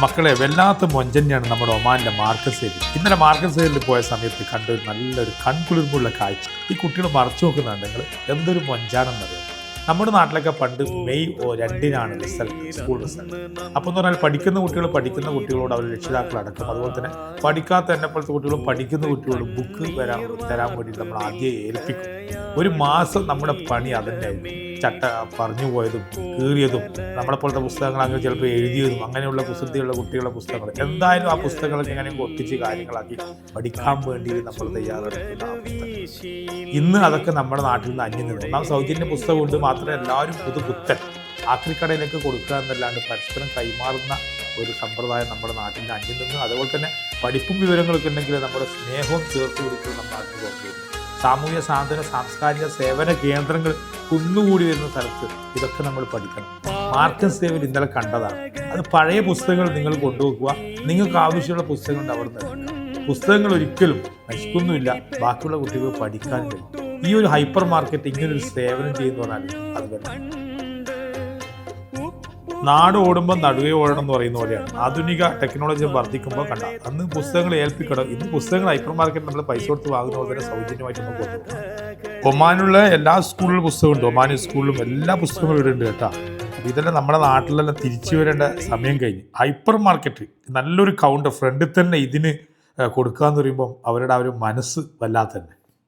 മക്കളെ വല്ലാത്ത മൊഞ്ചന്നെയാണ് നമ്മുടെ ഒമാനിലെ മാർക്കറ്റ് സൈഡിൽ. ഇന്നലെ മാർക്കറ്റ് സൈഡിൽ പോയ സമയത്ത് കണ്ട ഒരു നല്ലൊരു കൺകുളിർമുള്ള കാഴ്ച. ഈ കുട്ടികൾ മറച്ചു നോക്കുന്നുണ്ട് നിങ്ങൾ, എന്തൊരു മൊഞ്ചാണെന്നറിയാം. നമ്മുടെ നാട്ടിലൊക്കെ പണ്ട് മെയ് 2-നാണ് റിസൾട്ട്, സ്കൂൾ റിസൾട്ട്. അപ്പോൾ എന്ന് പറഞ്ഞാൽ പഠിക്കുന്ന കുട്ടികളോട് അവർ രക്ഷിതാക്കൾ അടക്കം, അതുപോലെ തന്നെ പഠിക്കാത്ത എന്നെ പോലത്തെ കുട്ടികളും പഠിക്കുന്ന കുട്ടികളും ബുക്ക് തരാൻ വേണ്ടി നമ്മൾ ആദ്യം ഏൽപ്പിക്കും. ഒരു മാസം നമ്മുടെ പണി അതന്നെയായിരുന്നു. ചട്ട പറഞ്ഞു പോയതും കീറിയതും നമ്മളെപ്പോലത്തെ പുസ്തകങ്ങൾ അങ്ങനെ ചിലപ്പോൾ എഴുതിയതും അങ്ങനെയുള്ള കുസൃതിയുള്ള കുട്ടികളുടെ പുസ്തകങ്ങൾ, എന്തായാലും ആ പുസ്തകങ്ങളൊക്കെ ഇങ്ങനെ ഒട്ടിച്ച് കാര്യങ്ങളാക്കി പഠിക്കാൻ വേണ്ടി നമ്മൾ തയ്യാറെടുക്കുന്ന ആ പുസ്തകം. ഇന്ന് അതൊക്കെ നമ്മുടെ നാട്ടിൽ നിന്ന് അന്യം നിന്ന്. ഒന്നാം സൗജന്യ പുസ്തകം കൊണ്ട് മാത്രമേ എല്ലാവരും പുതുപുത്തൻ ആക്രിക്കടയിലേക്ക് കൊടുക്കുക എന്നല്ലാണ്ട് പരസ്പരം കൈമാറുന്ന ഒരു സമ്പ്രദായം നമ്മുടെ നാട്ടിൽ നിന്ന് അന്യം നിന്ന്. അതുപോലെ തന്നെ പഠിപ്പും വിവരങ്ങളൊക്കെ ഉണ്ടെങ്കിൽ നമ്മുടെ സ്നേഹവും ചേർത്ത് പിടിക്കുന്ന നമ്മുടെ നാട്ടിൽ കൊണ്ടുവരുന്നു. സാമൂഹ്യ സാന്ത്വന സാംസ്കാരിക സേവന കേന്ദ്രങ്ങൾ കുന്നുകൂടി വരുന്ന സ്ഥലത്ത് ഇതൊക്കെ നമ്മൾ പഠിക്കണം. മാർക്കറ്റ് സേവയിൽ ഇന്നലെ കണ്ടതാണ്. അത് പഴയ പുസ്തകങ്ങൾ നിങ്ങൾ കൊണ്ടുപോകുക, നിങ്ങൾക്ക് ആവശ്യമുള്ള പുസ്തകങ്ങൾ അവിടെ നിന്ന്. പുസ്തകങ്ങൾ ഒരിക്കലും നശിക്കുന്നുമില്ല, ബാക്കിയുള്ള കുട്ടികൾ പഠിക്കാൻ കഴിയും. ഈ ഒരു ഹൈപ്പർ മാർക്കറ്റ് ഇങ്ങനൊരു സേവനം ചെയ്യുന്ന പറഞ്ഞാൽ അത് തന്നെ നാട് ഓടുമ്പോൾ നടുവേ ഓടണം എന്ന് പറയുന്ന പോലെയാണ്. ആധുനിക ടെക്നോളജി വർദ്ധിക്കുമ്പോൾ കണ്ട അന്ന് പുസ്തകങ്ങൾ ഏൽപ്പിക്കണം. ഇന്ന് പുസ്തകങ്ങൾ ഹൈപ്പർ മാർക്കറ്റ് നമ്മൾ പൈസ കൊടുത്ത് വാങ്ങുന്ന പോലെ തന്നെ സൗജന്യമായിട്ട് നമുക്ക് കൊണ്ടുപോകും. ഒമാനുള്ള എല്ലാ സ്കൂളിലും പുസ്തകമുണ്ട്, ഒമാനി സ്കൂളിലും എല്ലാ പുസ്തകങ്ങളും ഇവിടെ ഉണ്ട് കേട്ടോ. ഇതെല്ലാം നമ്മുടെ നാട്ടിലെല്ലാം തിരിച്ചു വരേണ്ട സമയം കഴിഞ്ഞ്. ഹൈപ്പർ മാർക്കറ്റ് നല്ലൊരു കൗണ്ടർ ഫ്രണ്ടിൽ തന്നെ ഇതിന് കൊടുക്കുക എന്ന് പറയുമ്പം അവരുടെ ആ ഒരു മനസ്സ് വല്ലാത്ത തന്നെ.